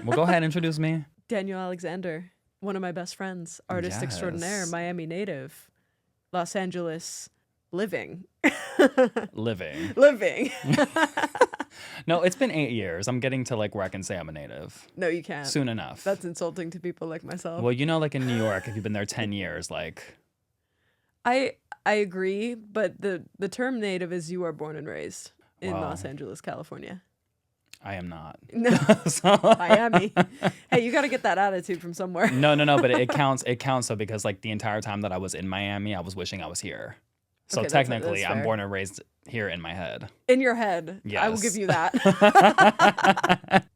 Well, go ahead, introduce me. Daniel Alexander, one of my best friends, artist extraordinaire, Yes. Miami native, Los Angeles living. Living. Living. No, it's been 8 years. I'm getting to like where I can say I'm a native No, you can't. soon enough. That's insulting to people like myself. Well, like in New York, if you've been there 10 years, like, I agree, but the term native is you are born and raised in Wow. Los Angeles, California. I am not. No, So- Miami. Hey, you got to get that attitude from somewhere. No, but it counts. It counts though, because like the entire time that I was in Miami, I was wishing I was here. So Okay, that's technically, I'm fair. born and raised here in my head. In your head. I will Yes. give you that.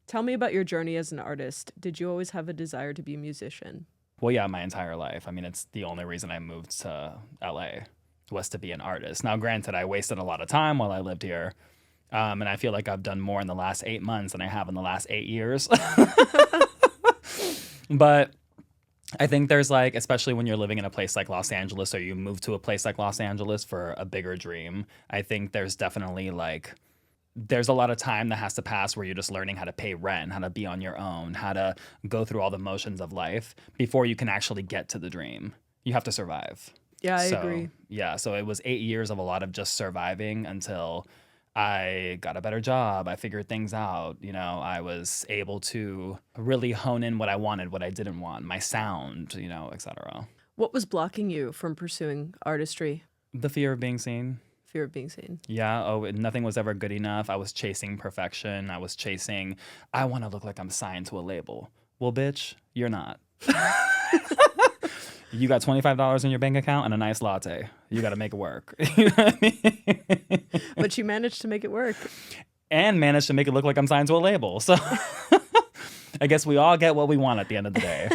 Tell me about your journey as an artist. Did you always have a desire to be a musician? Well, yeah, my entire life. I mean, it's the only reason I moved to LA was to be an artist. Now, granted, I wasted a lot of time while I lived here. And I feel like I've done more in the last 8 months than I have in the last 8 years. But I think there's like, especially when you're living in a place like Los Angeles or you move to a place like Los Angeles for a bigger dream, I think there's definitely like, there's a lot of time that has to pass where you're just learning how to pay rent, how to be on your own, how to go through all the motions of life before you can actually get to the dream. You have to survive. Yeah, I agree. Yeah, so it was 8 years of a lot of just surviving until I got a better job. I figured things out. I was able to really hone in what I wanted, what I didn't want, my sound, etc. What was blocking you from pursuing artistry? The fear of being seen. Fear of being seen. Yeah. Oh, nothing was ever good enough. I was chasing perfection. I want to look like I'm signed to a label. Well, bitch, you're not. You got $25 in your bank account and a nice latte. You got to make it work. You know what I mean? But you managed to make it work. And managed to make it look like I'm signed to a label. So I guess we all get what we want at the end of the day.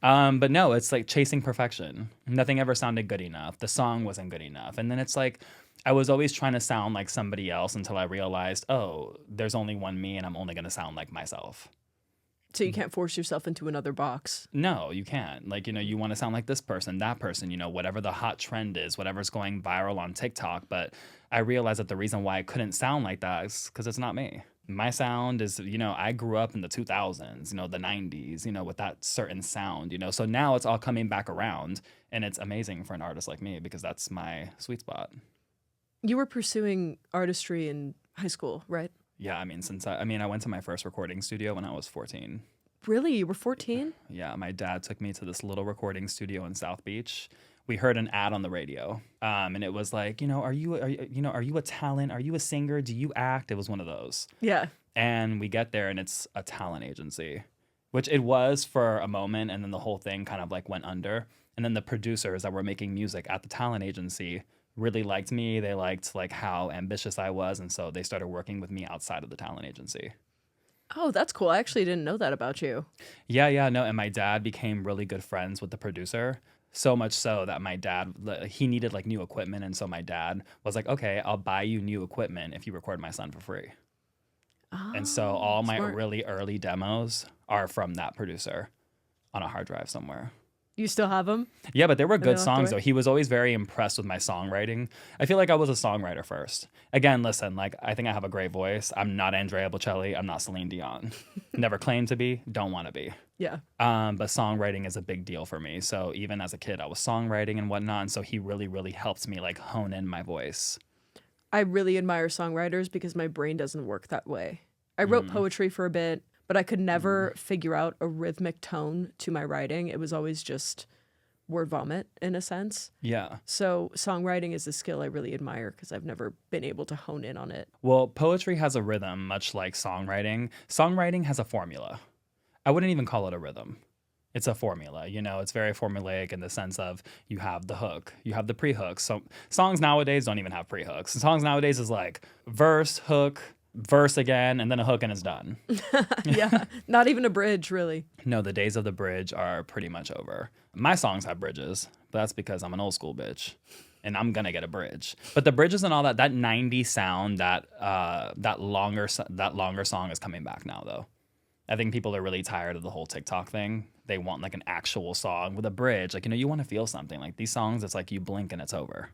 But no, it's like chasing perfection. Nothing ever sounded good enough. The song wasn't good enough. And then it's like I was always trying to sound like somebody else until I realized, oh, there's only one me and I'm only going to sound like myself. So you can't force yourself into another box. No, you can't. Like, you want to sound like this person, that person, whatever the hot trend is, whatever's going viral on TikTok. But I realized that the reason why I couldn't sound like that is because it's not me. My sound is, I grew up in the 2000s, the 90s, with that certain sound, So now it's all coming back around and it's amazing for an artist like me because that's my sweet spot. You were pursuing artistry in high school, right? Yeah, I mean, I went to my first recording studio when I was 14. Really? You were 14? Yeah, my dad took me to this little recording studio in South Beach. We heard an ad on the radio, and it was like, are you a talent? Are you a singer? Do you act? It was one of those. Yeah. And we get there, and it's a talent agency, which it was for a moment, and then the whole thing kind of like went under. And then the producers that were making music at the talent agency really liked me. They liked like how ambitious I was, and so they started working with me outside of the talent agency. Oh, that's cool. I actually didn't know that about you. Yeah, no, and my dad became really good friends with the producer. So much so that my dad, he needed like new equipment, and so my dad was like, okay, I'll buy you new equipment if you record my son for free. And so all my smart. really early demos are from that producer on a hard drive somewhere. You still have them? Yeah, but they were good locked songs, away? though. He was always very impressed with my songwriting. I feel like I was a songwriter first. Again, listen, like, I think I have a great voice. I'm not Andrea Bocelli. I'm not Celine Dion. Never claimed to be, don't want to be. Yeah. But songwriting is a big deal for me. So even as a kid, I was songwriting and whatnot. And so he really, really helped me, like, hone in my voice. I really admire songwriters because my brain doesn't work that way. I wrote poetry for a bit, but I could never figure out a rhythmic tone to my writing. It was always just word vomit in a sense. Yeah. So songwriting is a skill I really admire because I've never been able to hone in on it. Well, poetry has a rhythm, much like songwriting. Songwriting has a formula. I wouldn't even call it a rhythm. It's a formula, it's very formulaic in the sense of you have the hook, you have the pre-hook. So songs nowadays don't even have pre-hooks. Songs nowadays is like verse, hook, verse again, and then a hook and it's done. Yeah, not even a bridge, really. No, the days of the bridge are pretty much over. My songs have bridges, but that's because I'm an old school bitch. And I'm gonna get a bridge, but the bridges and all that 90s sound, that longer song is coming back now. Though, I think people are really tired of the whole TikTok thing. They want like an actual song with a bridge. Like, you want to feel something. Like these songs, it's like you blink and it's over.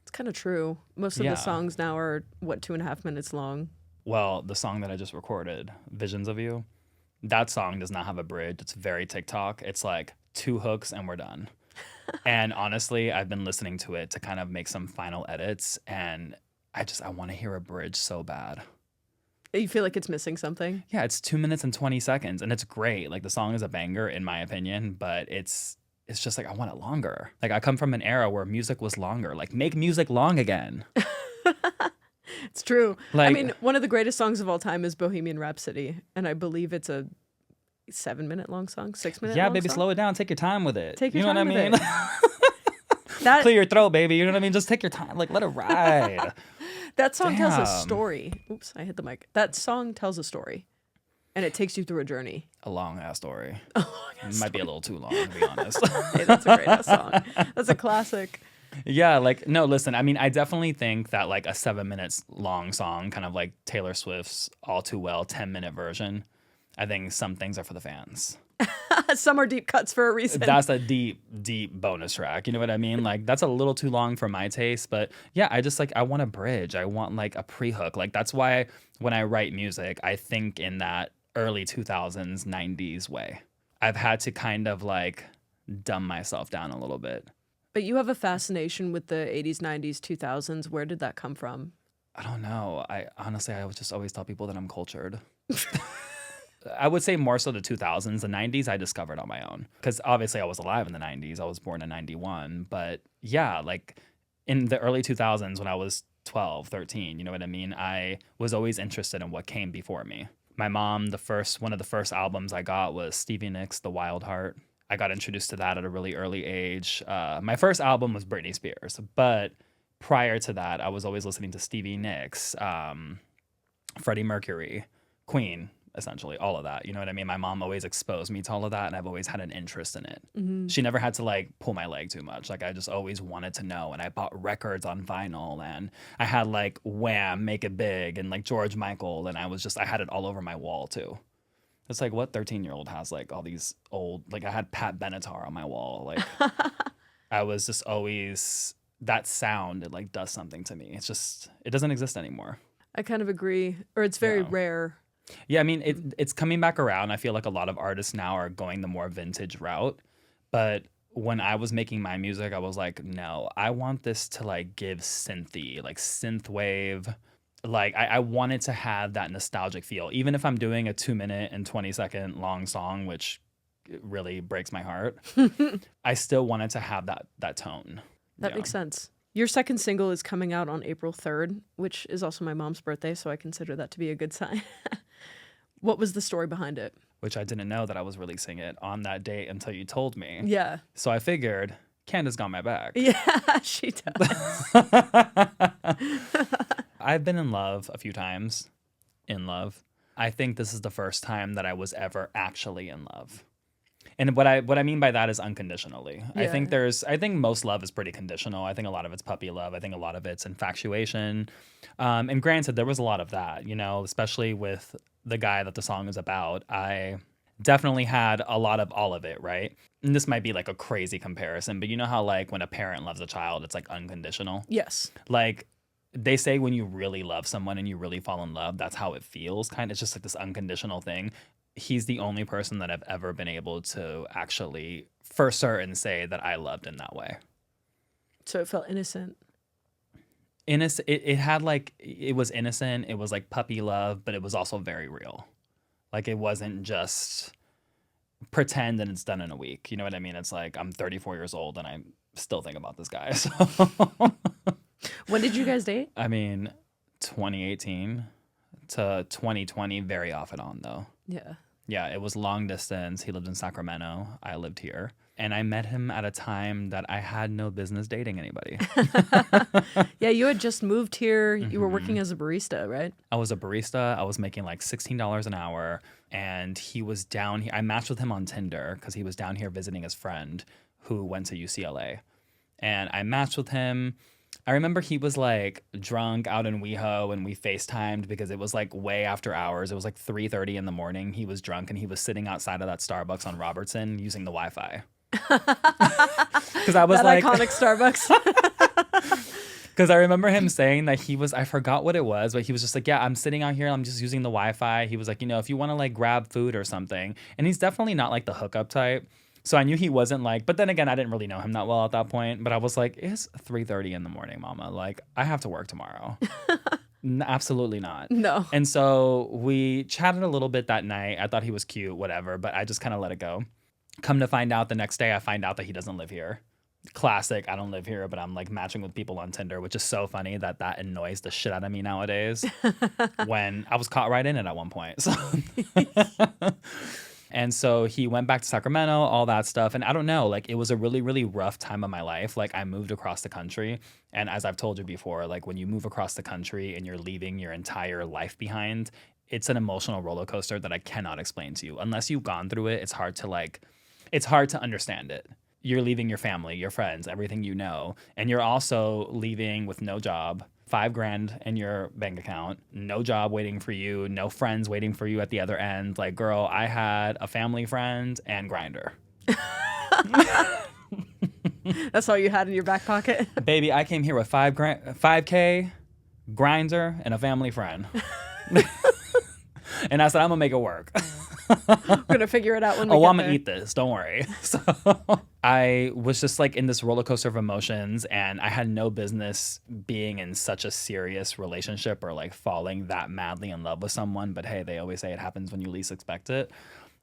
It's kind of true. Most of Yeah. the songs now are, 2.5 minutes long? Well, the song that I just recorded, Visions of You, That song does not have a bridge. It's very TikTok. It's like 2 hooks and we're done. And honestly, I've been listening to it to kind of make some final edits, and I want to hear a bridge so bad. You feel like it's missing something? Yeah, it's 2 minutes and 20 seconds, and it's great. Like, the song is a banger in my opinion, but it's just like, I want it longer. Like, I come from an era where music was longer. Like, make music long again. It's true. Like, I mean, one of the greatest songs of all time is Bohemian Rhapsody, and I believe it's a 7-minute long song, 6-minute yeah, long baby, song? slow it down. Take your time with it. Take your you know time what I with mean? That Clear your throat, baby. You know what I mean? Just take your time. Like, let it ride. that song tells a Damn. story. Oops, I hit the mic. That song tells a story, and it takes you through a journey. A long ass story. A long ass It might be a little too long, to be honest. Hey, that's a great ass song. That's a classic. Yeah, like, no, listen, I mean, I definitely think that like a 7 minutes long song, kind of like Taylor Swift's All Too Well 10-minute version, I think some things are for the fans. Some are deep cuts for a reason. That's a deep, deep bonus track. You know what I mean? Like, that's a little too long for my taste. But yeah, I want a bridge. I want like a pre-hook. Like, that's why when I write music, I think in that early 2000s, 90s way. I've had to kind of like dumb myself down a little bit. But you have a fascination with the 80s, 90s, 2000s. Where did that come from? I don't know. I would just always tell people that I'm cultured. I would say more so the 2000s. The 90s I discovered on my own. Because obviously I was alive in the 90s. I was born in 91. But yeah, like in the early 2000s when I was 12, 13, you know what I mean? I was always interested in what came before me. My mom, one of the first albums I got was Stevie Nicks' The Wild Heart. I got introduced to that at a really early age. My first album was Britney Spears. But prior to that, I was always listening to Stevie Nicks, Freddie Mercury, Queen, essentially, all of that. You know what I mean? My mom always exposed me to all of that, and I've always had an interest in it. Mm-hmm. She never had to like pull my leg too much. Like, I just always wanted to know, and I bought records on vinyl, and I had like Wham, Make It Big, and like George Michael, and I had it all over my wall too. It's like, what 13-year-old has like all these old, like I had Pat Benatar on my wall. Like, I was just always, that sound, it like does something to me. It doesn't exist anymore. I kind of agree. Or it's very Yeah. rare. Yeah, I mean, it's coming back around. I feel like a lot of artists now are going the more vintage route. But when I was making my music, I was like, no, I want this to like give synthy, like synth wave. Like, I wanted to have that nostalgic feel. Even if I'm doing a 2-minute and 20-second long song, which really breaks my heart, I still wanted to have that tone. That makes sense. Your second single is coming out on April 3rd, which is also my mom's birthday, so I consider that to be a good sign. What was the story behind it? Which I didn't know that I was releasing it on that date until you told me. Yeah. So I figured, Candace got my back. Yeah, she does. I've been in love a few times. In love. I think this is the first time that I was ever actually in love. And what I mean by that is unconditionally. Yeah. I think most love is pretty conditional. I think a lot of it's puppy love. I think a lot of it's infatuation. And granted, there was a lot of that, you know, especially with the guy that the song is about. I definitely had a lot of all of it, right? And this might be like a crazy comparison, but you know how like when a parent loves a child, it's like unconditional? Yes. Like, they say when you really love someone and you really fall in love, that's how it feels. Kind of, it's just like this unconditional thing. He's the only person that I've ever been able to actually, for certain, say that I loved in that way. So it felt innocent. Innocent. It had like, it was innocent. It was like puppy love, but it was also very real. Like, it wasn't just pretend and it's done in a week. You know what I mean? It's like, I'm 34 years old and I still think about this guy. So. When did you guys date? I mean, 2018 to 2020, very off and on though. Yeah. Yeah, it was long distance. He lived in Sacramento. I lived here. And I met him at a time that I had no business dating anybody. Yeah, you had just moved here. You were working as a barista, right? I was a barista. I was making like $16 an hour. And he was down here. I matched with him on Tinder because he was down here visiting his friend who went to UCLA. And I matched with him. I remember he was like drunk out in WeHo and we FaceTimed because it was like way after hours. It was like 3:30 in the morning. He was drunk and he was sitting outside of that Starbucks on Robertson using the Wi-Fi. Because I was that like, iconic Starbucks. Because I remember him saying that I forgot what it was, but he was just like, yeah, I'm sitting out here. I'm just using the Wi-Fi. He was like, if you want to like grab food or something. And he's definitely not like the hookup type. So I knew he wasn't like, but then again, I didn't really know him that well at that point. But I was like, it's 3:30 in the morning, mama. Like, I have to work tomorrow. Absolutely not. No. And so we chatted a little bit that night. I thought he was cute, whatever, but I just kind of let it go. Come to find out the next day, I find out that he doesn't live here. Classic, I don't live here, but I'm like matching with people on Tinder, which is so funny that annoys the shit out of me nowadays. When I was caught right in it at one point. So. And so he went back to Sacramento, all that stuff. And I don't know, like it was a really, really rough time of my life. Like I moved across the country. And as I've told you before, like when you move across the country and you're leaving your entire life behind, it's an emotional roller coaster that I cannot explain to you. Unless you've gone through it, it's hard to understand it. You're leaving your family, your friends, everything you know. And you're also leaving with no job. $5,000 in your bank account, no job waiting for you, no friends waiting for you at the other end. Like, girl, I had a family friend and Grindr. That's all you had in your back pocket? Baby, I came here with $5K, Grindr, and a family friend. And I said, I'm gonna make it work. I'm gonna figure it out when we I'm get gonna there. eat this. Don't worry. So I was just like in this roller coaster of emotions, and I had no business being in such a serious relationship or like falling that madly in love with someone. But hey, they always say it happens when you least expect it.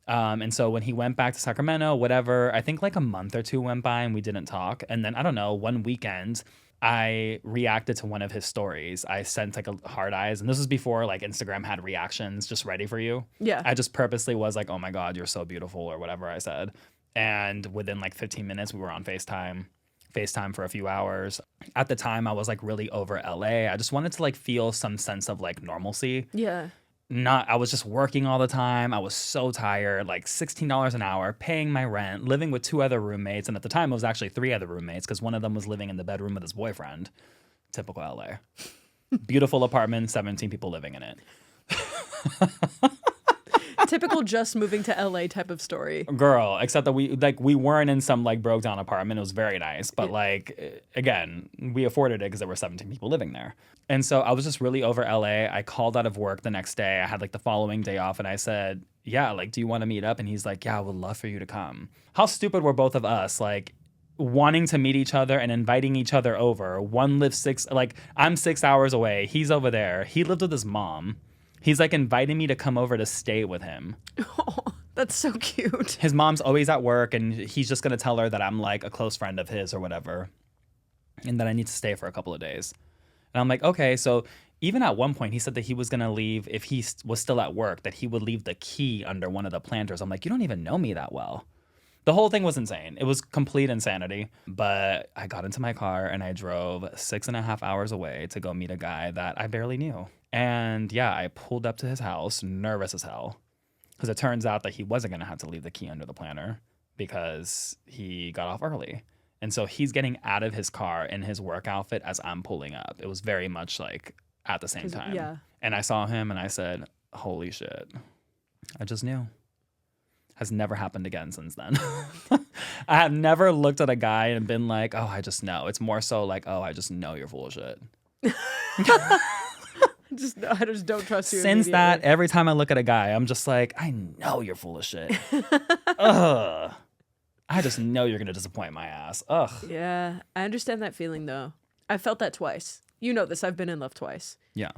And so when he went back to Sacramento, whatever, I think like a month or two went by and we didn't talk. And then I don't know, one weekend I reacted to one of his stories. I sent like a hard eyes, and this was before like Instagram had reactions just ready for you. Yeah. I just purposely was like, oh my God, you're so beautiful, or whatever I said. And within like 15 minutes, we were on FaceTime for a few hours. At the time, I was like really over LA. I just wanted to like feel some sense of like normalcy. Yeah. I was just working all the time. I was so tired, like $16 an hour, paying my rent, living with 2 other roommates. And at the time, it was actually 3 other roommates because one of them was living in the bedroom with his boyfriend. Typical LA. Beautiful apartment, 17 people living in it. Typical just moving to LA type of story. Girl, except that we weren't in some like broke down apartment. It was very nice. But like, again, we afforded it because there were 17 people living there. And so I was just really over LA. I called out of work the next day. I had like the following day off, and I said, yeah, like, do you want to meet up? And he's like, yeah, I would love for you to come. How stupid were both of us? Like, wanting to meet each other and inviting each other over. One lives I'm 6 hours away. He's over there. He lived with his mom. He's like inviting me to come over to stay with him. Oh, that's so cute. His mom's always at work, and he's just going to tell her that I'm like a close friend of his or whatever, and that I need to stay for a couple of days. And I'm like, okay. So even at one point, he said that he was going to leave if he was still at work, that he would leave the key under one of the planters. I'm like, you don't even know me that well. The whole thing was insane. It was complete insanity. But I got into my car and I drove 6.5 hours away to go meet a guy that I barely knew. And yeah, I pulled up to his house, nervous as hell, because it turns out that he wasn't going to have to leave the key under the planter because he got off early. And so he's getting out of his car in his work outfit as I'm pulling up. It was very much like at the same time. Yeah. And I saw him and I said, holy shit. I just knew. Has never happened again since then. I have never looked at a guy and been like, oh, I just know. It's more so like, oh, I just know you're full of shit. I just don't trust you. Since that, every time I look at a guy, I'm just like, I know you're full of shit. Ugh. I just know you're going to disappoint my ass. Ugh. Yeah, I understand that feeling though. I felt that twice. You know this, I've been in love twice. Yeah.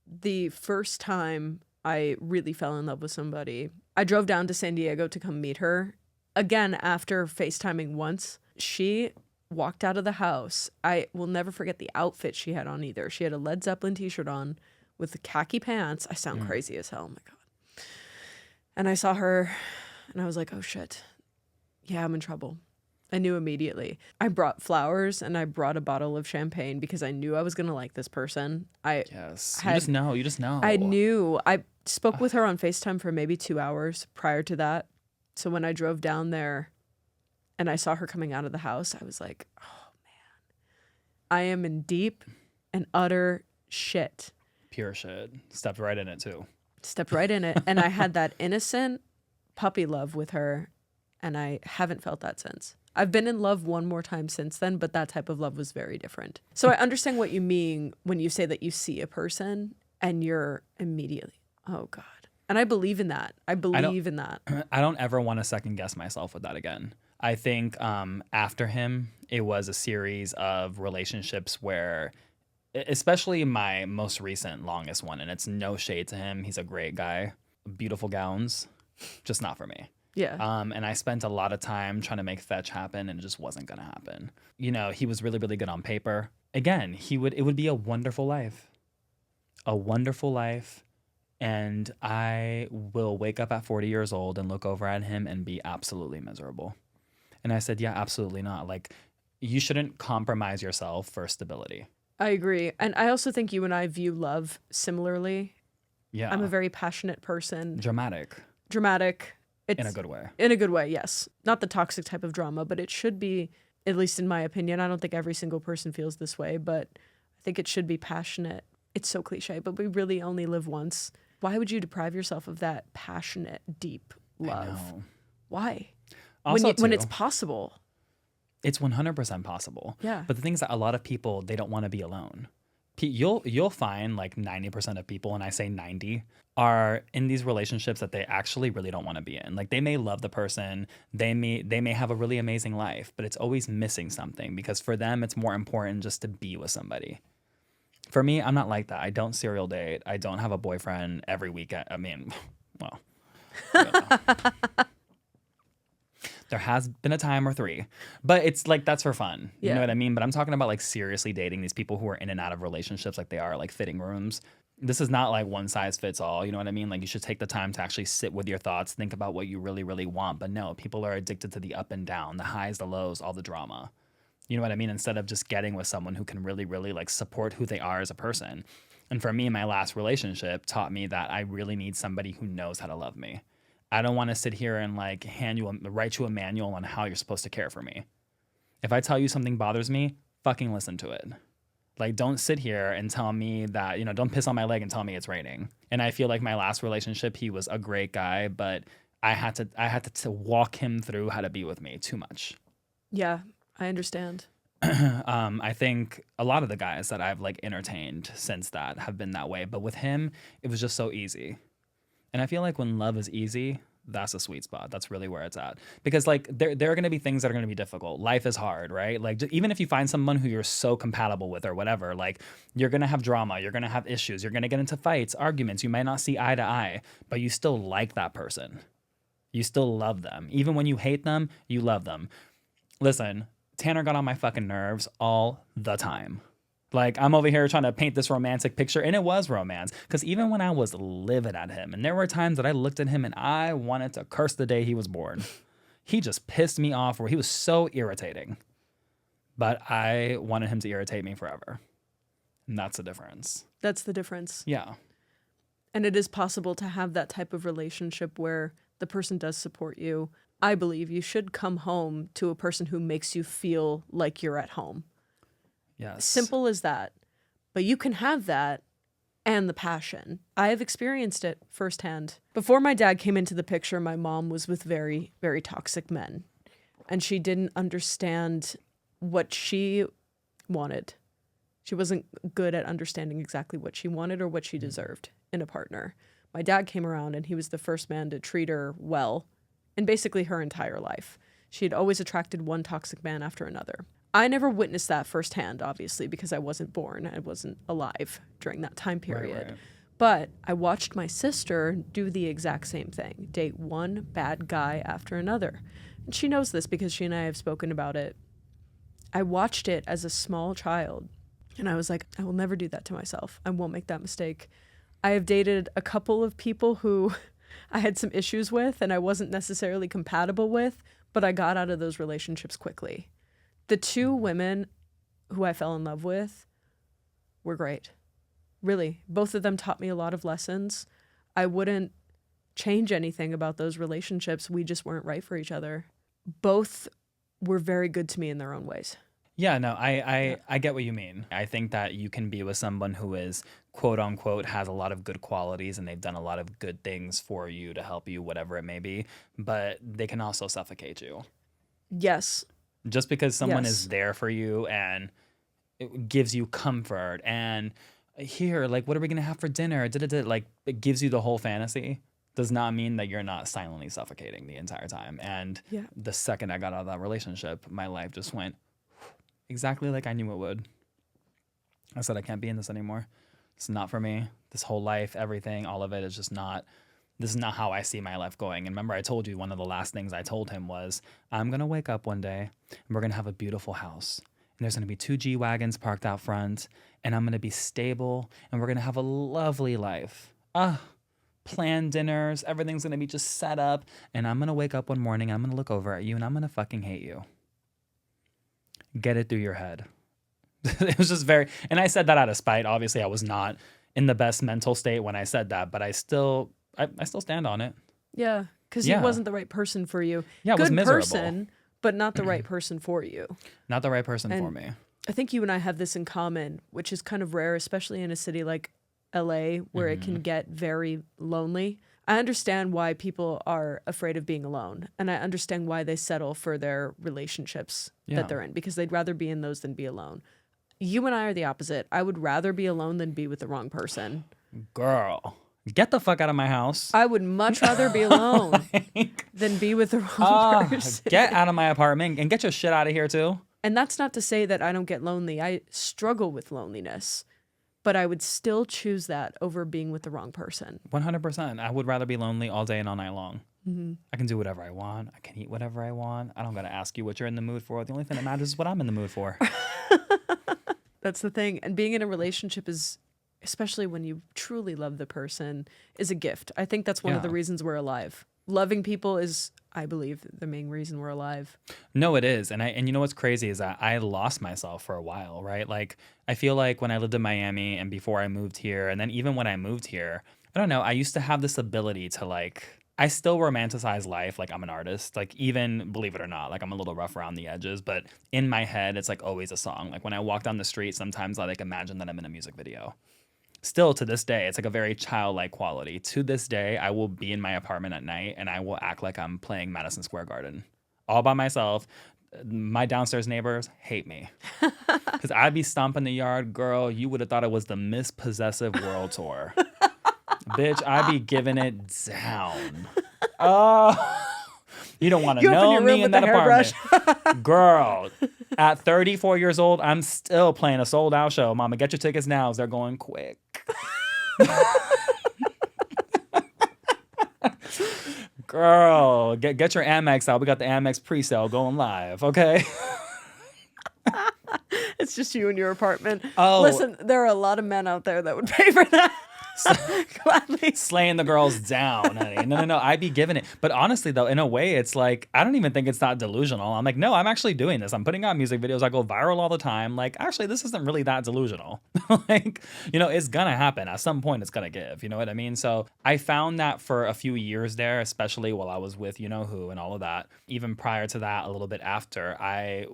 The first time I really fell in love with somebody, I drove down to San Diego to come meet her. Again, after FaceTiming once, she walked out of the house. I will never forget the outfit she had on either. She had a Led Zeppelin t-shirt on with the khaki pants. I sound crazy as hell. Oh my God. And I saw her and I was like, oh shit. Yeah, I'm in trouble. I knew immediately. I brought flowers and I brought a bottle of champagne because I knew I was going to like this person. Yes. You just know. You just know. I knew. I spoke with her on FaceTime for maybe 2 hours prior to that. So when I drove down there and I saw her coming out of the house, I was like, oh man, I am in deep and utter shit. Pure shit. Stepped right in it too. Stepped right in it. And I had that innocent puppy love with her. And I haven't felt that since. I've been in love one more time since then, but that type of love was very different. So I understand what you mean when you say that you see a person and you're immediately, oh God. And I believe in that. I believe in that. I don't ever want to second guess myself with that again. I think after him, it was a series of relationships where, especially my most recent longest one, and it's no shade to him. He's a great guy. Beautiful gowns, just not for me. Yeah. And I spent a lot of time trying to make fetch happen, and it just wasn't going to happen. You know, he was really, really good on paper. Again, it would be a wonderful life. A wonderful life. And I will wake up at 40 years old and look over at him and be absolutely miserable. And I said, yeah, absolutely not. Like, you shouldn't compromise yourself for stability. I agree. And I also think you and I view love similarly. Yeah. I'm a very passionate person. Dramatic. It's, in a good way. In a good way, yes. Not the toxic type of drama, but it should be, at least in my opinion. I don't think every single person feels this way, but I think it should be passionate. It's so cliche, but we really only live once. Why would you deprive yourself of that passionate, deep love? I know. Why? Also, when it's possible. It's 100% possible. Yeah. But the thing is that a lot of people, they don't want to be alone. You'll find like 90% of people, and I say 90, are in these relationships that they actually really don't want to be in. Like, they may love the person, they may have a really amazing life, but it's always missing something, because for them it's more important just to be with somebody. For me, I'm not like that. I don't serial date. I don't have a boyfriend every weekend. I mean, well, there has been a time or three, but it's like, that's for fun. You know what I mean? But I'm talking about like seriously dating these people who are in and out of relationships like they are like fitting rooms. This is not like one size fits all. You know what I mean? Like, you should take the time to actually sit with your thoughts, think about what you really, really want. But no, people are addicted to the up and down, the highs, the lows, all the drama. You know what I mean? Instead of just getting with someone who can really, really like support who they are as a person. And for me, my last relationship taught me that I really need somebody who knows how to love me. I don't want to sit here and like write you a manual on how you're supposed to care for me. If I tell you something bothers me, fucking listen to it. Like, don't sit here and tell me that, you know, don't piss on my leg and tell me it's raining. And I feel like my last relationship, he was a great guy, but I had to walk him through how to be with me too much. Yeah, I understand. I think a lot of the guys that I've like entertained since that have been that way. But with him, it was just so easy. And I feel like when love is easy, that's a sweet spot. That's really where it's at. Because like there are going to be things that are going to be difficult. Life is hard, right? Like, even if you find someone who you're so compatible with or whatever, like, you're going to have drama, you're going to have issues, you're going to get into fights, arguments, you might not see eye to eye, but you still like that person. You still love them. Even when you hate them, you love them. Listen, Tanner got on my fucking nerves all the time. Like, I'm over here trying to paint this romantic picture, and it was romance. Because even when I was livid at him, and there were times that I looked at him and I wanted to curse the day he was born. He just pissed me off, or he was so irritating. But I wanted him to irritate me forever. And that's the difference. That's the difference. Yeah. And it is possible to have that type of relationship where the person does support you. I believe you should come home to a person who makes you feel like you're at home. Yes. Simple as that. But you can have that and the passion. I have experienced it firsthand. Before my dad came into the picture, my mom was with very, very toxic men. And she didn't understand what she wanted. She wasn't good at understanding exactly what she wanted or what she deserved in a partner. My dad came around and he was the first man to treat her well in basically her entire life. She had always attracted one toxic man after another. I never witnessed that firsthand, obviously, because I wasn't born. I wasn't alive during that time period. Right. But I watched my sister do the exact same thing, date one bad guy after another. And she knows this because she and I have spoken about it. I watched it as a small child, and I was like, I will never do that to myself. I won't make that mistake. I have dated a couple of people who I had some issues with and I wasn't necessarily compatible with, but I got out of those relationships quickly. The two women who I fell in love with were great. Really, both of them taught me a lot of lessons. I wouldn't change anything about those relationships. We just weren't right for each other. Both were very good to me in their own ways. Yeah, no, I get what you mean. I think that you can be with someone who is, quote unquote, has a lot of good qualities and they've done a lot of good things for you to help you, whatever it may be, but they can also suffocate you. Yes. Just because someone Yes. is there for you and it gives you comfort and here, like, what are we gonna have for dinner? Da-da-da, like, it gives you the whole fantasy. Does not mean that you're not silently suffocating the entire time. And Yeah. the second I got out of that relationship, my life just went exactly like I knew it would. I said, I can't be in this anymore. It's not for me. This whole life, everything, all of it is just not. This is not how I see my life going. And remember, I told you one of the last things I told him was, I'm going to wake up one day and we're going to have a beautiful house. And there's going to be 2 G-Wagons parked out front. And I'm going to be stable and we're going to have a lovely life. Planned dinners. Everything's going to be just set up. And I'm going to wake up one morning. I'm going to look over at you and I'm going to fucking hate you. Get it through your head. It was just very, and I said that out of spite. Obviously, I was not in the best mental state when I said that, but I still stand on it. Yeah, because Yeah. he wasn't the right person for you. Yeah, it was Good miserable. person, but not the right person for you. Not the right person for And me. I think you and I have this in common, which is kind of rare, especially in a city like LA, where it can get very lonely. I understand why people are afraid of being alone, and I understand why they settle for their relationships Yeah. that they're in, because they'd rather be in those than be alone. You and I are the opposite. I would rather be alone than be with the wrong person. Girl, get the fuck out of my house. I would much rather be alone than be with the wrong person. Get out of my apartment and get your shit out of here too. And that's not to say that I don't get lonely. I struggle with loneliness, but I would still choose that over being with the wrong person. 100%. I would rather be lonely all day and all night long. I can do whatever I want. I can eat whatever I want. I don't got to ask you what you're in the mood for. The only thing that matters is what I'm in the mood for. That's the thing. And being in a relationship is, especially when you truly love the person, is a gift. I think that's one of the Yeah. reasons we're alive. Loving people is, I believe, the main reason we're alive. No, it is. And you know what's crazy is that I lost myself for a while, right? Like, I feel like when I lived in Miami and before I moved here, and then even when I moved here, I don't know, I used to have this ability to, like, I still romanticize life like I'm an artist. Like, even, believe it or not, like, I'm a little rough around the edges, but in my head, it's like always a song. Like, when I walk down the street, sometimes I like imagine that I'm in a music video. Still to this day, it's like a very childlike quality. To this day, I will be in my apartment at night and I will act like I'm playing Madison Square Garden all by myself. My downstairs neighbors hate me because I'd be stomping the yard. Girl, you would have thought it was the Mispossessive World Tour. Bitch, I'd be giving it down. Oh, you don't want to You open know your room me in with that the hairbrush. apartment. Girl, at 34 years old, I'm still playing a sold out show. Mama, get your tickets now. They're going quick. Girl, get your Amex out. We got the Amex pre-sale going live, okay? It's just you in your apartment. Oh. Listen, there are a lot of men out there that would pay for that. Gladly. Slaying the girls down, honey. No. I'd be giving it. But honestly, though, in a way, it's like, I don't even think it's that delusional. I'm like, no, I'm actually doing this. I'm putting out music videos. I go viral all the time. Like, actually, this isn't really that delusional. Like, you know, it's going to happen. At some point, it's going to give. You know what I mean? So I found that for a few years there, especially while I was with you know who and all of that. Even prior to that, a little bit after, I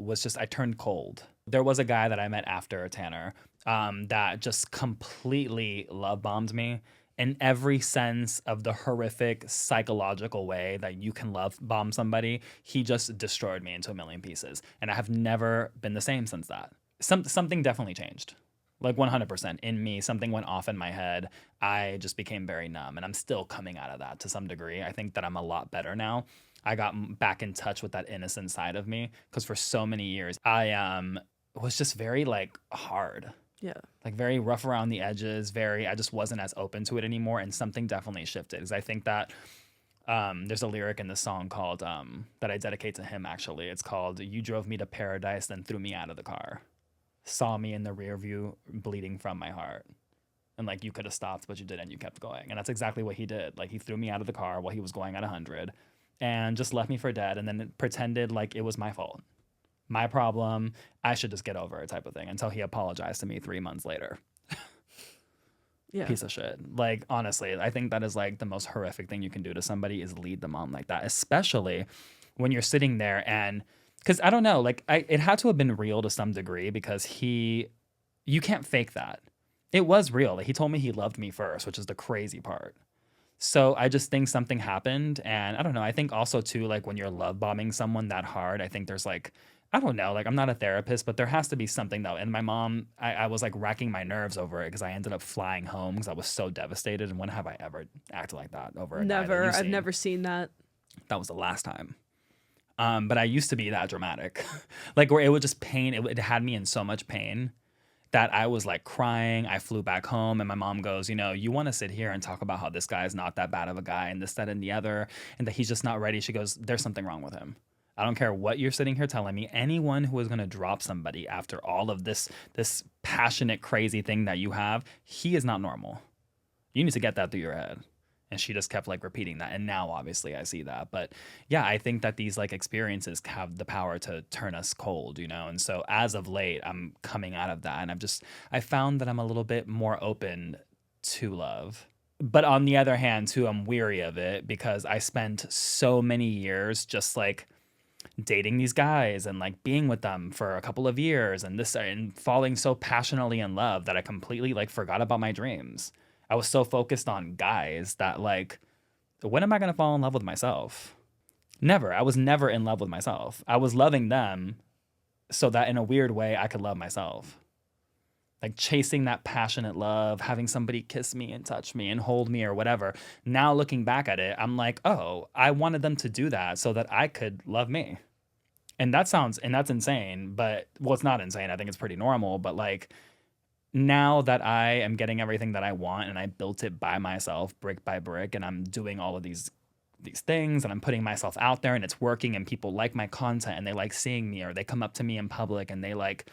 turned cold. There was a guy that I met after Tanner that just completely love bombed me in every sense of the horrific psychological way that you can love bomb somebody. He just destroyed me into a million pieces. And I have never been the same since that. Something definitely changed. Like 100% in me, something went off in my head. I just became very numb and I'm still coming out of that to some degree. I think that I'm a lot better now. I got back in touch with that innocent side of me because for so many years, I was just very like hard. Yeah. Like very rough around the edges, I just wasn't as open to it anymore. And something definitely shifted because I think that there's a lyric in the song called, that I dedicate to him actually. It's called, "You drove me to paradise, then threw me out of the car. Saw me in the rear view bleeding from my heart. And like, you could have stopped, but you didn't. You kept going." And that's exactly what he did. Like he threw me out of the car while he was going at 100 and just left me for dead. And then pretended like it was my fault. My problem, I should just get over it type of thing until he apologized to me 3 months later. Yeah. Piece of shit. Like, honestly, I think that is like the most horrific thing you can do to somebody is lead them on like that, especially when you're sitting there and, because I don't know, like it had to have been real to some degree because you can't fake that. It was real. Like, he told me he loved me first, which is the crazy part. So I just think something happened. And I don't know, I think also too, like when you're love bombing someone that hard, I think there's like I don't know. Like, I'm not a therapist, but there has to be something though. And my mom, I was like racking my nerves over it because I ended up flying home because I was so devastated. And when have I ever acted like that over a guy that Never. you've I've seen? never seen that. That was the last time. But I used to be that dramatic, like where it would just pain. It had me in so much pain that I was like crying. I flew back home, and my mom goes, you know, you want to sit here and talk about how this guy is not that bad of a guy, and this, that, and the other, and that he's just not ready. She goes, there's something wrong with him. I don't care what you're sitting here telling me. Anyone who is going to drop somebody after all of this passionate, crazy thing that you have, he is not normal. You need to get that through your head. And she just kept like repeating that. And now obviously I see that. But yeah, I think that these like experiences have the power to turn us cold, you know? And so as of late, I'm coming out of that. And I found that I'm a little bit more open to love. But on the other hand, too, I'm weary of it because I spent so many years just like dating these guys and like being with them for a couple of years and falling so passionately in love that I completely like forgot about my dreams. I was so focused on guys that like, when am I going to fall in love with myself? Never. I was never in love with myself. I was loving them so that in a weird way I could love myself. Like chasing that passionate love, having somebody kiss me and touch me and hold me or whatever. Now looking back at it, I'm like, oh, I wanted them to do that so that I could love me. And that's insane, but well, it's not insane. I think it's pretty normal, but like, now that I am getting everything that I want and I built it by myself, brick by brick, and I'm doing all of these things and I'm putting myself out there and it's working and people like my content and they like seeing me or they come up to me in public and they like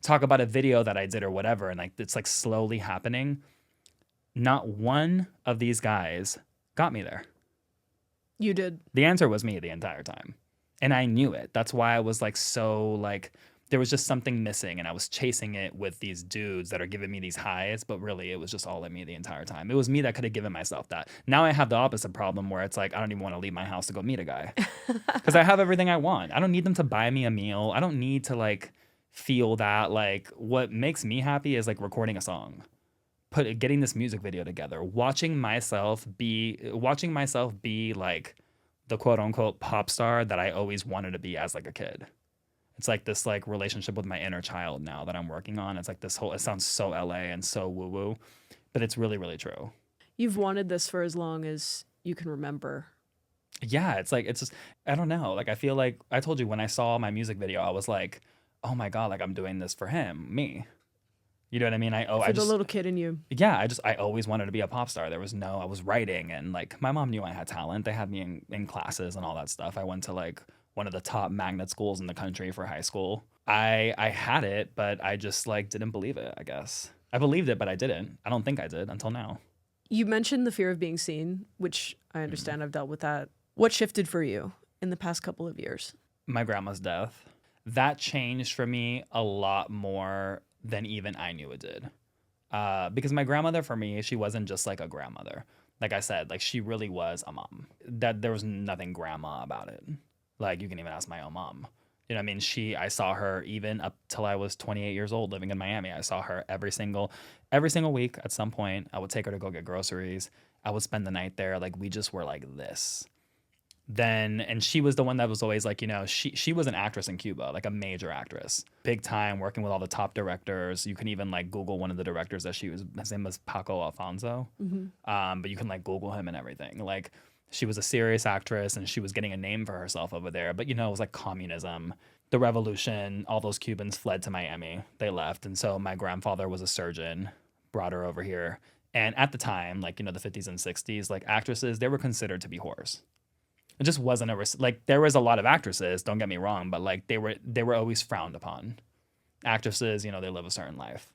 talk about a video that I did or whatever and like it's like slowly happening. Not one of these guys got me there. You did. The answer was me the entire time. And I knew it. That's why I was like so like there was just something missing and I was chasing it with these dudes that are giving me these highs, but really it was just all in me the entire time. It was me that could have given myself that. Now I have the opposite problem where it's like, I don't even want to leave my house to go meet a guy because I have everything I want. I don't need them to buy me a meal. I don't need to like feel that. Like what makes me happy is like recording a song, getting this music video together, watching myself be like the quote unquote pop star that I always wanted to be as like a kid. It's like this like relationship with my inner child now that I'm working on. It's like this whole, it sounds so LA and so woo woo, but it's really, really true. You've wanted this for as long as you can remember. Yeah. It's like, it's just, I don't know. Like, I feel like I told you when I saw my music video, I was like, oh my God, like I'm doing this for him, me. You know what I mean? For the little kid in you. Yeah, I always wanted to be a pop star. I was writing and like my mom knew I had talent. They had me in classes and all that stuff. I went to like one of the top magnet schools in the country for high school. I had it, but I just like didn't believe it, I guess. I believed it, but I didn't. I don't think I did until now. You mentioned the fear of being seen, which I understand. I've dealt with that. What shifted for you in the past couple of years? My grandma's death. That changed for me a lot more than even I knew it did. Because my grandmother, for me, she wasn't just like a grandmother. Like I said, like she really was a mom. That there was nothing grandma about it. Like you can even ask my own mom. You know what I mean? I saw her even up till I was 28 years old living in Miami. I saw her every single week at some point. I would take her to go get groceries. I would spend the night there. Like we just were like this. And she was the one that was always like, you know, she was an actress in Cuba, like a major actress, big time, working with all the top directors. You can even like Google one of the directors that his name was Paco Alfonso. Mm-hmm. But you can like Google him and everything. Like she was a serious actress and she was getting a name for herself over there. But, you know, it was like communism, the revolution, all those Cubans fled to Miami. They left. And so my grandfather was a surgeon, brought her over here. And at the time, like, you know, the 50s and 60s, like actresses, they were considered to be whores. It just wasn't like there was a lot of actresses, don't get me wrong, but like they were always frowned upon. Actresses, you know, they live a certain life.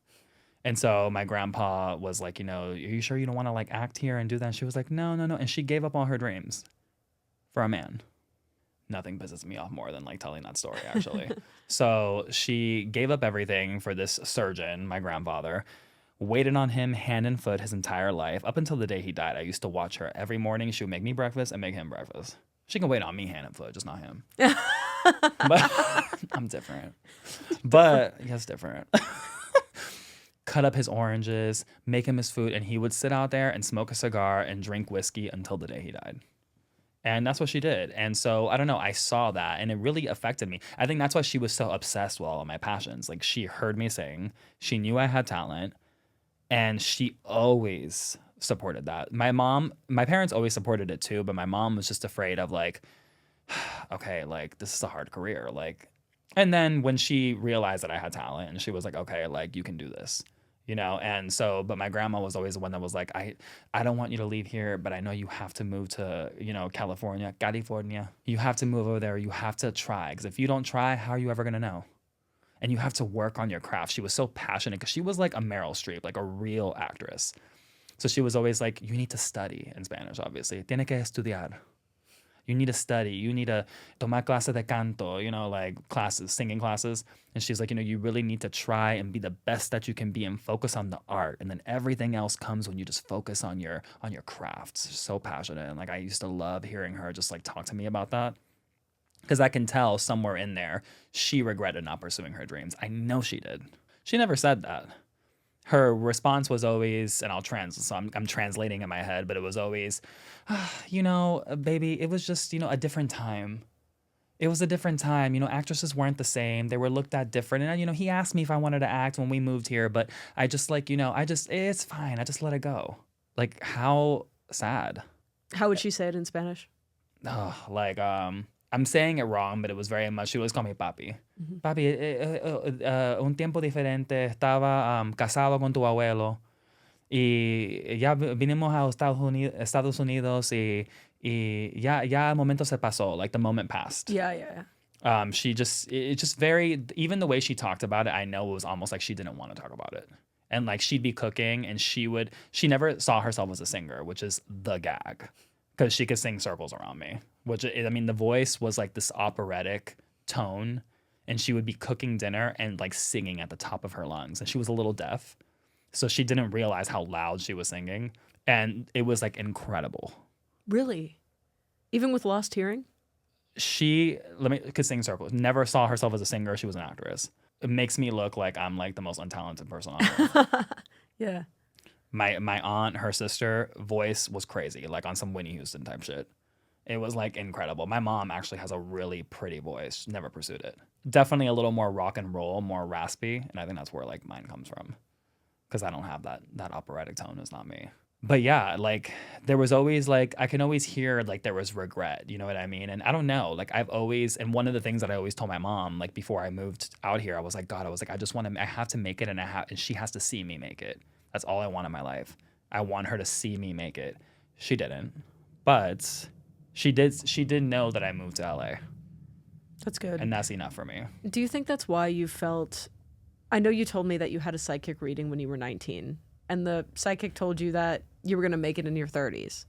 And so my grandpa was like, you know, are you sure you don't want to like act here and do that? And she was like, no. And she gave up all her dreams for a man. Nothing pisses me off more than like telling that story, actually. So she gave up everything for this surgeon, my grandfather, waited on him hand and foot his entire life up until the day he died. I used to watch her every morning. She would make me breakfast and make him breakfast. She can wait on me hand and foot, just not him. But I'm different. But yes, different. Cut up his oranges, make him his food, and he would sit out there and smoke a cigar and drink whiskey until the day he died. And that's what she did. And so I don't know, I saw that and it really affected me. I think that's why she was so obsessed with all of my passions. Like she heard me sing, she knew I had talent, and she always supported that. My parents always supported it too, but my mom was just afraid of like, okay, like this is a hard career. Like, and then when she realized that I had talent and she was like, okay, like you can do this, you know? And so, but my grandma was always the one that was like, I don't want you to leave here, but I know you have to move to, you know, California. You have to move over there. You have to try. Because if you don't try, how are you ever going to know? And you have to work on your craft. She was so passionate because she was like a Meryl Streep, like a real actress. So she was always like, you need to study in Spanish, obviously. Tiene que estudiar. You need to study. You need to tomar clase de canto, you know, like classes, singing classes. And she's like, you know, you really need to try and be the best that you can be and focus on the art. And then everything else comes when you just focus on your crafts. She's so passionate. And like I used to love hearing her just like talk to me about that. Because I can tell somewhere in there she regretted not pursuing her dreams. I know she did. She never said that. Her response was always, and so I'm translating in my head, but it was always, you know, baby, it was just, you know, a different time. It was a different time. You know, actresses weren't the same. They were looked at different. And, you know, he asked me if I wanted to act when we moved here, but I just like, you know, it's fine. I just let it go. Like, how sad. How would she say it in Spanish? Oh, like, I'm saying it wrong, but it was very much, she always called me papi. Mm-hmm. Papi, un tiempo diferente, estaba casado con tu abuelo y ya vinimos a Estados Unidos y ya el momento se pasó, like the moment passed. Yeah. It just very, even the way she talked about it, I know it was almost like she didn't want to talk about it. And like she'd be cooking and she never saw herself as a singer, which is the gag. Because she could sing circles around me, which, I mean, the voice was like this operatic tone, and she would be cooking dinner and like singing at the top of her lungs. And she was a little deaf, so she didn't realize how loud she was singing. And it was like incredible. Really? Even with lost hearing? She could sing circles. Never saw herself as a singer. She was an actress. It makes me look like I'm like the most untalented person on earth. Yeah. My aunt, her sister, voice was crazy, like on some Whitney Houston type shit. It was like incredible. My mom actually has a really pretty voice. Never pursued it. Definitely a little more rock and roll, more raspy, and I think that's where like mine comes from, because I don't have that operatic tone. Is not me. But yeah, like there was always like I can always hear like there was regret. You know what I mean? And I don't know. Like I've always, and one of the things that I always told my mom, like before I moved out here, I was like, God, I just want to. I have to make it, and she has to see me make it. That's all I want in my life. I want her to see me make it. She didn't, but she did. She did know that I moved to LA. That's good. And that's enough for me. Do you think that's why you felt? I know you told me that you had a psychic reading when you were 19, and the psychic told you that you were going to make it in your 30s.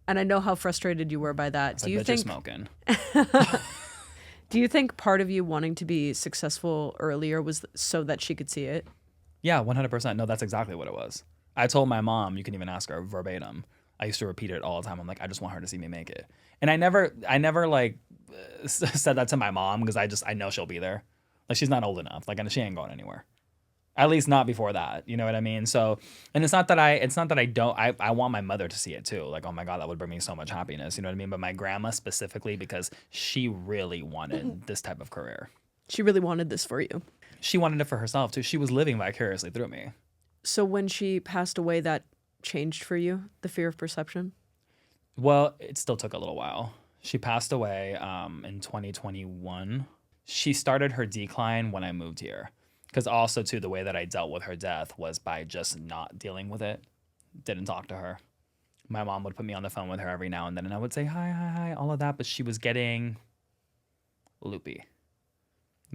And I know how frustrated you were by that. Do you think you're smoking? Do you think part of you wanting to be successful earlier was so that she could see it? Yeah, 100%. No, that's exactly what it was. I told my mom, you can even ask her verbatim. I used to repeat it all the time. I'm like, I just want her to see me make it. And I never like said that to my mom because I know she'll be there. Like she's not old enough. Like, and she ain't going anywhere. At least not before that. You know what I mean? So, and it's not that I want my mother to see it too. Like, oh my God, that would bring me so much happiness. You know what I mean? But my grandma specifically, because she really wanted this type of career. She really wanted this for you. She wanted it for herself too. She was living vicariously through me. So when she passed away, that changed for you, the fear of perception? Well, it still took a little while. She passed away in 2021. She started her decline when I moved here. Because also, too, the way that I dealt with her death was by just not dealing with it. Didn't talk to her. My mom would put me on the phone with her every now and then, and I would say, hi, all of that. But she was getting loopy.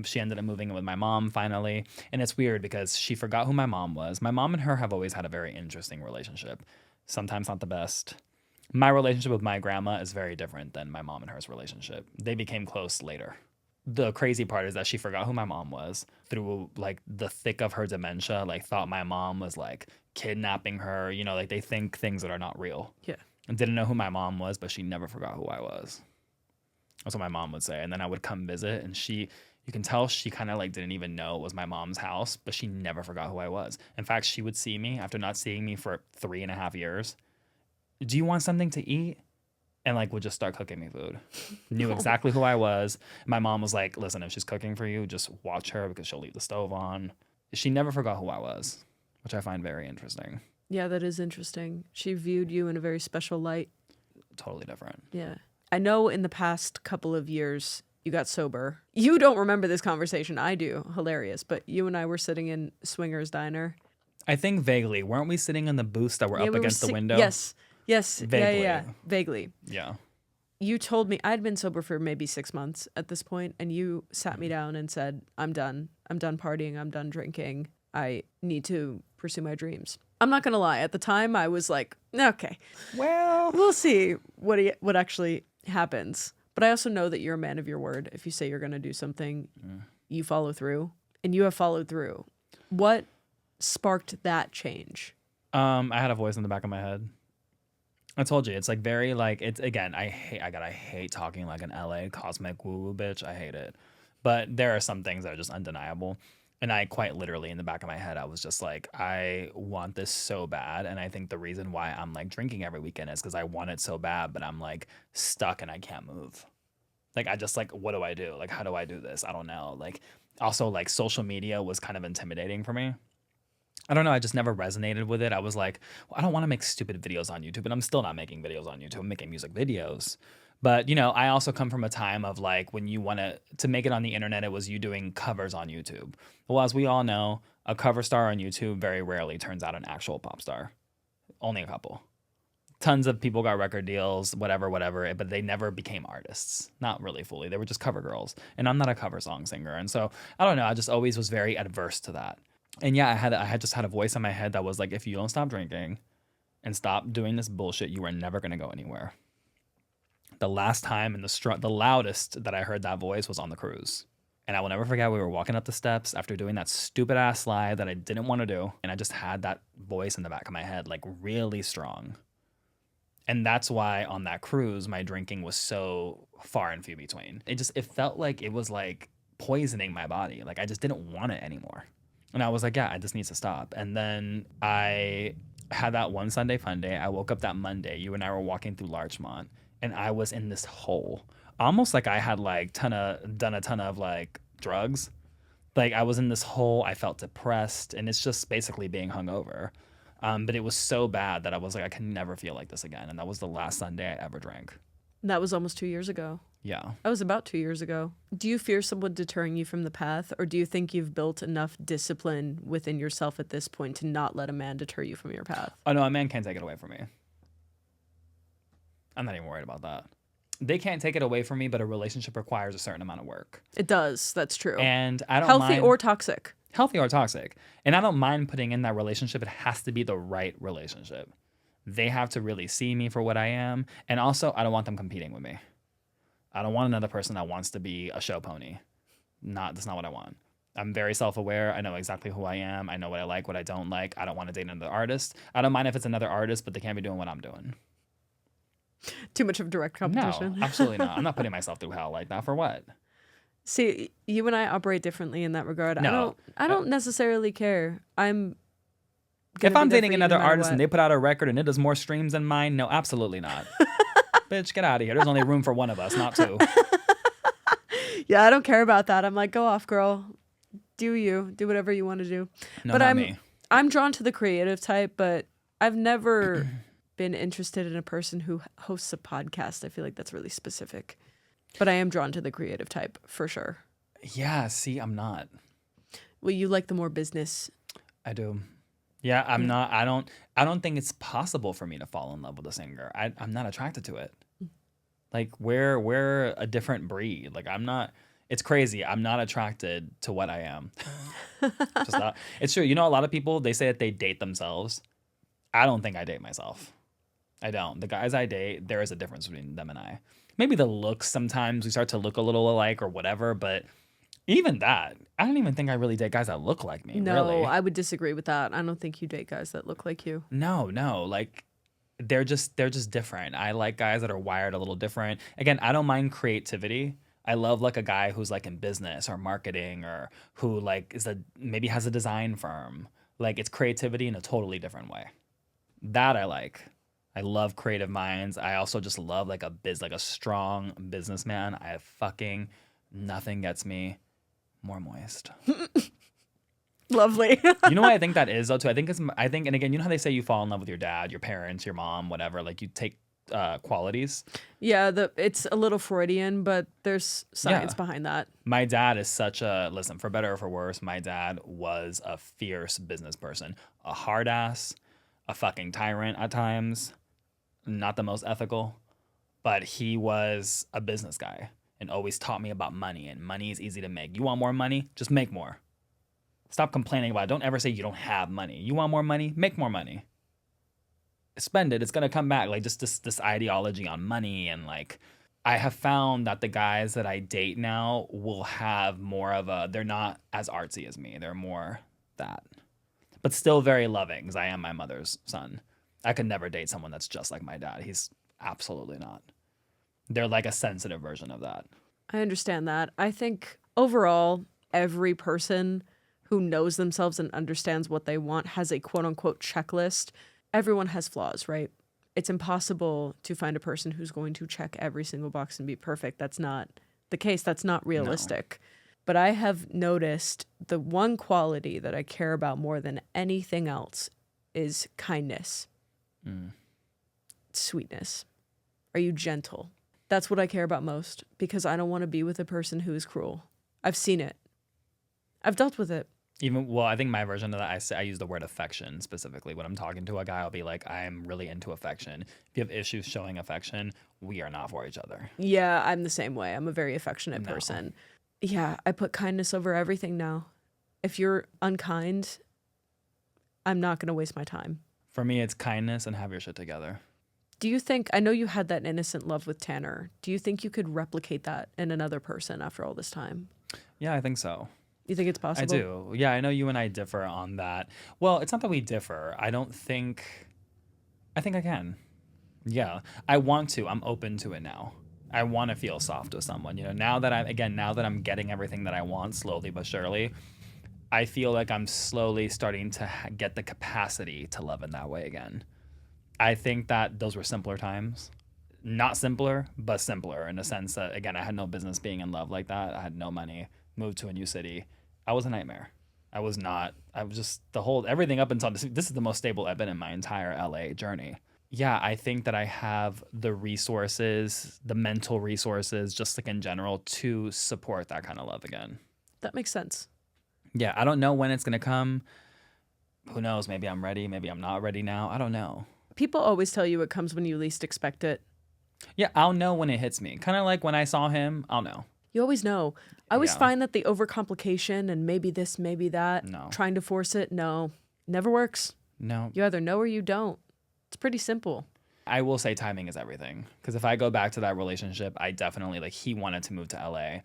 She ended up moving in with my mom finally. And it's weird because she forgot who my mom was. My mom and her have always had a very interesting relationship. Sometimes not the best. My relationship with my grandma is very different than my mom and her's relationship. They became close later. The crazy part is that she forgot who my mom was through like the thick of her dementia, like thought my mom was like kidnapping her, you know, like they think things that are not real. Yeah. And didn't know who my mom was, but she never forgot who I was. That's what my mom would say. And then I would come visit and you can tell she kind of like didn't even know it was my mom's house, but she never forgot who I was. In fact, she would see me after not seeing me for 3.5 years. Do you want something to eat? and like would just start cooking me food. Knew exactly who I was. My mom was like, listen, if she's cooking for you, just watch her because she'll leave the stove on. She never forgot who I was, which I find very interesting. Yeah, that is interesting. She viewed you in a very special light. Totally different. Yeah. I know in the past couple of years you got sober. You don't remember this conversation. I do. Hilarious. But you and I were sitting in Swingers Diner. I think vaguely. Weren't we sitting in the booths that were up against the window? Yes. Vaguely. Yeah. Vaguely. Yeah. You told me I'd been sober for maybe 6 months at this point, and you sat me down and said, I'm done. I'm done partying. I'm done drinking. I need to pursue my dreams. I'm not going to lie. At the time, I was like, okay, Well, we'll see what actually happens. But I also know that you're a man of your word. If you say you're going to do something, you follow through, and you have followed through. What sparked that change? I had a voice in the back of my head. I told you, it's like very like, it's again, I hate talking like an LA cosmic woo-woo bitch. I hate it. But there are some things that are just undeniable. And I quite literally in the back of my head, I was just like, I want this so bad. And I think the reason why I'm like drinking every weekend is because I want it so bad, but I'm like stuck and I can't move. Like, I just like, what do I do? Like, how do I do this? I don't know. Like, also like social media was kind of intimidating for me. I don't know. I just never resonated with it. I was like, well, I don't want to make stupid videos on YouTube, and I'm still not making videos on YouTube. I'm making music videos. But, you know, I also come from a time of like when you want to make it on the internet, it was you doing covers on YouTube. Well, as we all know, a cover star on YouTube very rarely turns out an actual pop star. Only a couple. Tons of people got record deals, whatever, but they never became artists. Not really fully. They were just cover girls. And I'm not a cover song singer. And so, I don't know. I just always was very adverse to that. And yeah, I had just had a voice in my head that was like, if you don't stop drinking and stop doing this bullshit, you are never going to go anywhere. The last time and the loudest that I heard that voice was on the cruise. And I will never forget, we were walking up the steps after doing that stupid ass slide that I didn't want to do. And I just had that voice in the back of my head, like really strong. And that's why on that cruise, my drinking was so far and few between. It felt like it was like poisoning my body. Like I just didn't want it anymore. And I was like, yeah, I just need to stop. And then I had that one Sunday fun day. I woke up that Monday. You and I were walking through Larchmont, and I was in this hole, almost like I had like done a ton of like drugs. Like I was in this hole. I felt depressed, and it's just basically being hungover. But it was so bad that I was like, I can never feel like this again. And that was the last Sunday I ever drank. That was almost 2 years ago. Yeah. That was about 2 years ago. Do you fear someone deterring you from the path, or do you think you've built enough discipline within yourself at this point to not let a man deter you from your path? Oh, no, a man can't take it away from me. I'm not even worried about that. They can't take it away from me, but a relationship requires a certain amount of work. It does. That's true. And I don't Healthy mind, or toxic. Healthy or toxic. And I don't mind putting in that relationship. It has to be the right relationship. They have to really see me for what I am. And also, I don't want them competing with me. I don't want another person that wants to be a show pony. That's not what I want. I'm very self-aware. I know exactly who I am. I know what I like, what I don't like. I don't want to date another artist. I don't mind if it's another artist, but they can't be doing what I'm doing. Too much of direct competition. No, absolutely not. I'm not putting myself through hell like that. For what? See, you and I operate differently in that regard. No. I don't necessarily care. If I'm dating another artist and they put out a record and it does more streams than mine, no, absolutely not. Bitch, get out of here. There's only room for one of us, not two. Yeah, I don't care about that. I'm like, go off, girl. Do you. Do whatever you want to do. No, but not me. I'm drawn to the creative type, but I've never been interested in a person who hosts a podcast. I feel like that's really specific. But I am drawn to the creative type, for sure. Yeah, see, I'm not. Well, you like the more business. I do. Yeah, I'm not. I don't think it's possible for me to fall in love with a singer. I'm not attracted to it. Like we're a different breed. Like I'm not. It's crazy. I'm not attracted to what I am. Just not. It's true. You know, a lot of people, they say that they date themselves. I don't think I date myself. I don't. The guys I date, there is a difference between them and I. Maybe the looks, sometimes we start to look a little alike or whatever, but even that, I don't even think I really date guys that look like me. No, really. I would disagree with that. I don't think you date guys that look like you. No. Like they're just different. I like guys that are wired a little different. Again, I don't mind creativity. I love like a guy who's like in business or marketing or who like maybe has a design firm. Like it's creativity in a totally different way. That I like. I love creative minds. I also just love like like a strong businessman. I fucking nothing gets me more moist. Lovely. You know what I think that is though too? I think and again, you know how they say you fall in love with your dad, your parents, your mom, whatever. Like you take qualities. Yeah, it's a little Freudian, but there's science Yeah. behind that. My dad is such a listen, for better or for worse, my dad was a fierce business person. A hard ass, a fucking tyrant at times, not the most ethical, but he was a business guy and always taught me about money, and money is easy to make. You want more money? Just make more. Stop complaining about it. Don't ever say you don't have money. You want more money? Make more money. Spend it. It's gonna come back. Like just this ideology on money, and like I have found that the guys that I date now will have more of a, they're not as artsy as me. They're more that. But still very loving, because I am my mother's son. I could never date someone that's just like my dad. He's absolutely not. They're like a sensitive version of that. I understand that. I think overall, every person who knows themselves and understands what they want has a quote unquote checklist. Everyone has flaws, right? It's impossible to find a person who's going to check every single box and be perfect. That's not the case. That's not realistic. No. But I have noticed the one quality that I care about more than anything else is kindness, sweetness. Are you gentle? That's what I care about most, because I don't want to be with a person who is cruel. I've seen it. I've dealt with it. I think my version of that, I use the word affection specifically. When I'm talking to a guy, I'll be like, I'm really into affection. If you have issues showing affection, we are not for each other. Yeah, I'm the same way. I'm a very affectionate person. Yeah, I put kindness over everything now. If you're unkind, I'm not going to waste my time. For me, it's kindness and have your shit together. Do you think, I know you had that innocent love with Tanner. Do you think you could replicate that in another person after all this time? Yeah, I think so. You think it's possible? I do. Yeah, I know you and I differ on that. Well, it's not that we differ. I think I can. Yeah, I want to. I'm open to it now. I want to feel soft with someone. You know, now that I'm getting everything that I want slowly but surely, I feel like I'm slowly starting to get the capacity to love in that way again. I think that those were simpler times. Not simpler, but simpler in the sense that, again, I had no business being in love like that. I had no money, moved to a new city. I was a nightmare. I was just everything up until this is the most stable I've been in my entire LA journey. Yeah, I think that I have the resources, the mental resources, just like in general, to support that kind of love again. That makes sense. Yeah, I don't know when it's going to come. Who knows? Maybe I'm ready. Maybe I'm not ready now. I don't know. People always tell you it comes when you least expect it. Yeah, I'll know when it hits me. Kind of like when I saw him, I'll know. You always know. I always find that the overcomplication and maybe this, maybe that, trying to force it, never works. No. You either know or you don't. It's pretty simple. I will say timing is everything. Because if I go back to that relationship, I definitely, he wanted to move to LA.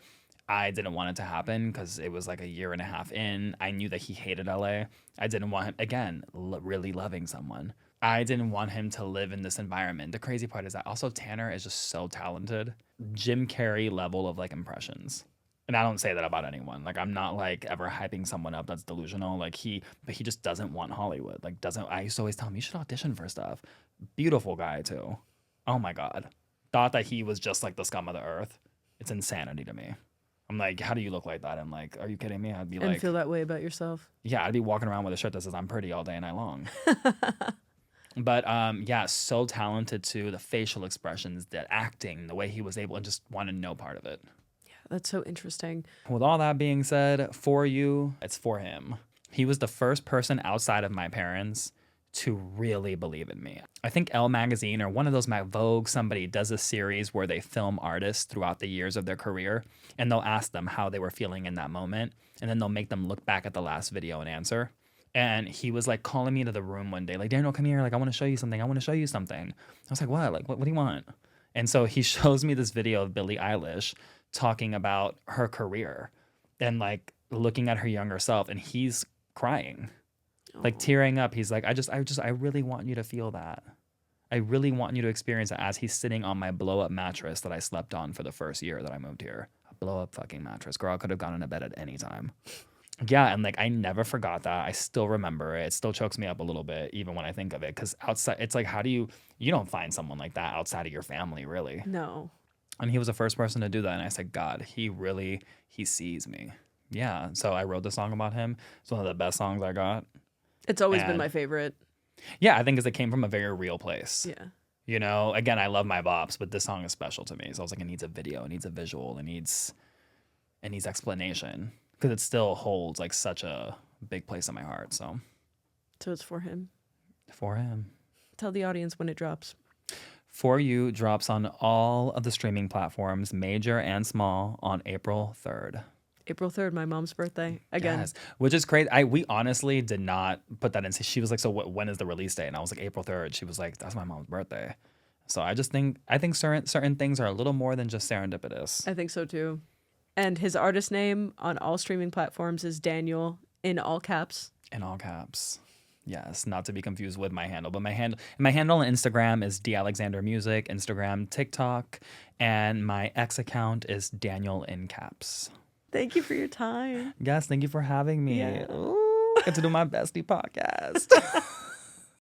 I didn't want it to happen because it was like a year and a half in. I knew that he hated LA. I didn't want him, again, really loving someone. I didn't want him to live in this environment. The crazy part is that also Tanner is just so talented. Jim Carrey level of impressions. And I don't say that about anyone. I'm not ever hyping someone up that's delusional. But he just doesn't want Hollywood. I used to always tell him, you should audition for stuff. Beautiful guy too. Oh my God. Thought that he was just the scum of the earth. It's insanity to me. I'm like, how do you look like that? I'm like, are you kidding me? I'd be and feel that way about yourself. Yeah, I'd be walking around with a shirt that says I'm pretty all day and night long. But so talented too. The facial expressions, the acting, the way he was able, and just wanted no part of it. Yeah, that's so interesting. With all that being said, for you, it's for him. He was the first person outside of my parents to really believe in me. I think Elle magazine or one of those Vogue, somebody does a series where they film artists throughout the years of their career, and they'll ask them how they were feeling in that moment, and then they'll make them look back at the last video and answer. And he was calling me into the room one day, Daniel, come here. I want to show you something. I want to show you something. I was like, what? What do you want? And so he shows me this video of Billie Eilish talking about her career and looking at her younger self, and he's crying, tearing up. He's like, I really want you to feel that. I really want you to experience it, as he's sitting on my blow up mattress that I slept on for the first year that I moved here. A blow up fucking mattress. Girl, I could have gone into bed at any time. Yeah, and like I never forgot that. I still remember it. It still chokes me up a little bit, even when I think of it. Because outside, it's like, how do you don't find someone like that outside of your family, really. No. And he was the first person to do that. And I said, God, he sees me. Yeah. So I wrote the song about him. It's one of the best songs I got. It's always been And my favorite. yeah, I think because it came from a very real place. Yeah. You know, again, I love my bops, but this song is special to me. So I was like, it needs a video, it needs a visual, it needs explanation because it still holds like such a big place in my heart. So So it's for him. for him. Tell the audience when it drops. For You drops on all of the streaming platforms, major and small, on April 3rd. April 3rd, my mom's birthday. Again. Yes, which is crazy. We honestly did not put that in. She was like, "So when is the release date?" And I was like, "April 3rd." She was like, "That's my mom's birthday." So I think certain things are a little more than just serendipitous. I think so too. And his artist name on all streaming platforms is Daniel in all caps. In all caps. Yes, not to be confused with my handle, but my handle on Instagram is dalexandermusic, Instagram, TikTok, and my X account is Daniel in caps. Thank you for your time. Yes, thank you for having me. Yeah. Ooh, I get to do my bestie podcast.